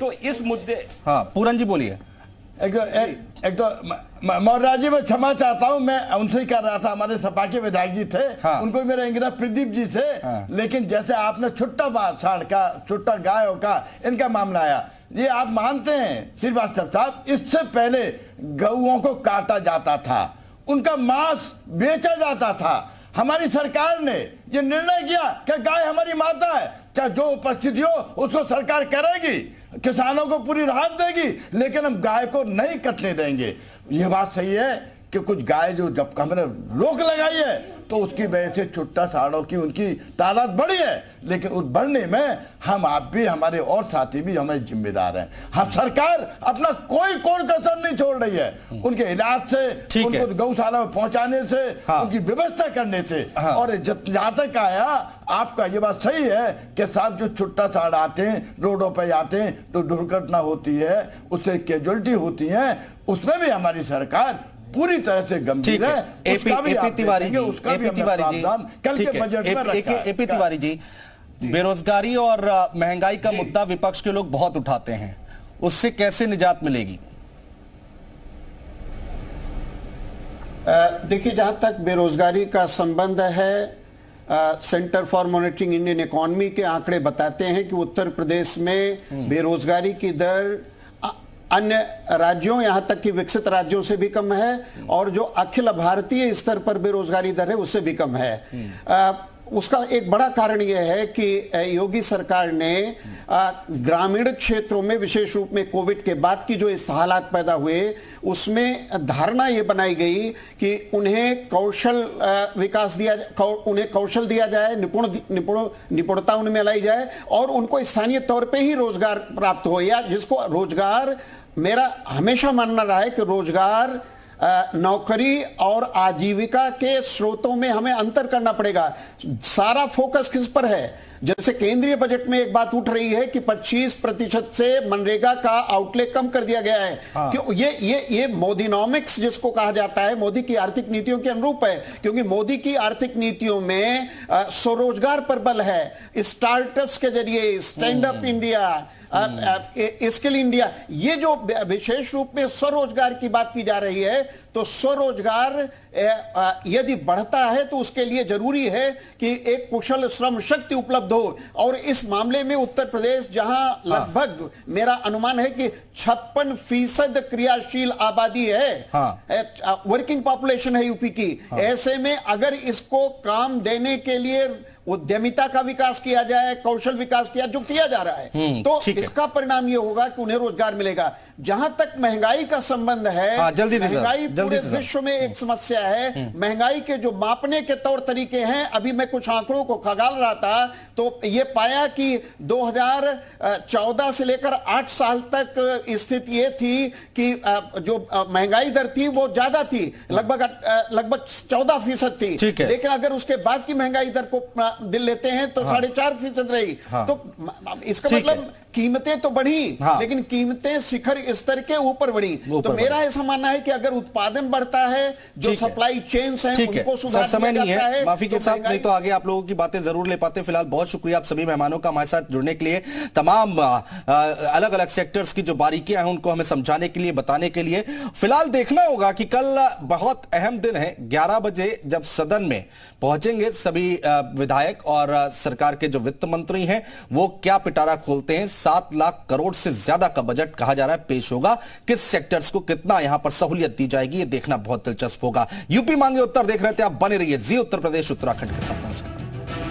तो इस मुद्दे, हाँ पूरन जी बोलिए। एक तो मौर्य जी, मैं क्षमा चाहता हूं, मैं उनसे ही कर रहा था, हमारे सपा के विधायक जी थे, हाँ। उनको मेरा इंगिता प्रदीप जी से, हाँ। लेकिन जैसे आपने छुट्टा सांड का, छुट्टा गायों का इनका मामला आया, ये आप मानते हैं श्रीवास्तव साहब, इससे पहले गऊओं को काटा जाता था, उनका मांस बेचा जाता था। हमारी सरकार ने ये निर्णय किया कि गाय हमारी माता है, चाहे जो उपस्थिति हो उसको सरकार करेगी, किसानों को पूरी राहत देगी, लेकिन हम गाय को नहीं कटने देंगे। ये बात सही है कि कुछ गाय जो जब हमने रोक लगाई है तो उसकी वजह से छुट्टा साड़ों की उनकी तादाद बढ़ी है, लेकिन उस बढ़ने में हम आप भी, हमारे और साथी भी हमें जिम्मेदार हैं। हम सरकार अपना कोई कसर नहीं छोड़ रही है, उनके इलाज से, उनको गौशाला में पहुंचाने से, हाँ। उनकी व्यवस्था करने से, हाँ। और जहां तक आया आपका ये बात सही है कि साहब जो छुट्टा साड़ आते हैं, रोडों पर आते हैं तो दुर्घटना होती है, उससे कैजुअलिटी होती है, उसमें भी हमारी सरकार पूरी तरह से गंभीर है। एपी तिवारी जी, एपी तिवारी जी, बेरोजगारी और महंगाई का मुद्दा विपक्ष के लोग बहुत उठाते हैं, उससे कैसे निजात मिलेगी? देखिए, जहां तक बेरोजगारी का संबंध है, centre for monitoring Indian economy के आंकड़े बताते हैं कि उत्तर प्रदेश में बेरोजगारी की दर अन्य राज्यों, यहां तक कि विकसित राज्यों से भी कम है, और जो अखिल भारतीय स्तर पर बेरोजगारी दर है उससे भी कम है। उसका एक बड़ा कारण यह है कि योगी सरकार ने ग्रामीण क्षेत्रों में, विशेष रूप में कोविड के बाद की जो इस हालात पैदा हुए, उसमें धारणा यह बनाई गई कि उन्हें कौशल विकास उन्हें कौशल दिया जाए, निपुणता उनमें लाई जाए और उनको स्थानीय तौर पे ही रोजगार प्राप्त हो, या जिसको रोजगार, मेरा हमेशा मानना रहा है कि रोजगार, नौकरी और आजीविका के स्रोतों में हमें अंतर करना पड़ेगा। सारा फोकस किस पर है? जैसे केंद्रीय बजट में एक बात उठ रही है कि 25% से मनरेगा का आउटले कम कर दिया गया है। हाँ। क्यों? ये मोदीनॉमिक्स जिसको कहा जाता है, मोदी की आर्थिक नीतियों के अनुरूप है, क्योंकि मोदी की आर्थिक नीतियों में स्वरोजगार पर बल है, स्टार्टअप्स के जरिए, stand up India, skill India, ये जो विशेष रूप में स्वरोजगार की बात की जा रही है, तो स्वरोजगार यदि बढ़ता है तो उसके लिए जरूरी है कि एक कुशल श्रम शक्ति उपलब्ध हो, और इस मामले में उत्तर प्रदेश, जहां लगभग मेरा अनुमान है कि 56% क्रियाशील आबादी है, वर्किंग पॉपुलेशन है यूपी की, ऐसे में अगर इसको काम देने के लिए उद्यमिता का विकास किया जाए, कौशल विकास किया, जो किया जा रहा है, तो इसका परिणाम यह होगा कि उन्हें रोजगार मिलेगा। जहां तक महंगाई का संबंध है, महंगाई पूरे विश्व में एक समस्या है। महंगाई के जो मापने के तौर तरीके हैं, अभी मैं कुछ आंकड़ों को खंगाल रहा था तो यह पाया कि 2014 से लेकर 8 साल तक स्थिति यह थी कि जो महंगाई दर थी वो ज्यादा थी, लगभग 14% थी, लेकिन अगर उसके बाद की महंगाई दर को दिल लेते हैं तो 4.5% रही। तो इसका मतलब कीमतें तो बढ़ी, लेकिन कीमतें शिखर स्तर के ऊपर बढ़ी। तो मेरा ऐसा मानना है कि अगर उत्पादन बढ़ता है, जो सप्लाई चेन्स हैं उनको सुधार समय नहीं है, माफी के साथ, नहीं तो आगे आप लोगों की बातें जरूर ले पाते। फिलहाल बहुत शुक्रिया आप सभी मेहमानों का हमारे साथ जुड़ने के लिए, तमाम अलग अलग सेक्टर्स की जो बारीकियां हैं उनको हमें समझाने के लिए, बताने के लिए। फिलहाल देखना होगा कि कल बहुत अहम दिन है, 11 बजे जब सदन में पहुंचेंगे सभी विधायक और सरकार के जो वित्त मंत्री हैं, वो क्या पिटारा खोलते हैं। 7 लाख करोड़ से ज्यादा का बजट कहा जा रहा है पेश होगा, किस सेक्टर्स को कितना यहां पर सहूलियत दी जाएगी, ये देखना बहुत दिलचस्प होगा। यूपी मांगे उत्तर देख रहे थे आप, बने रहिए जी उत्तर प्रदेश उत्तराखंड के साथ।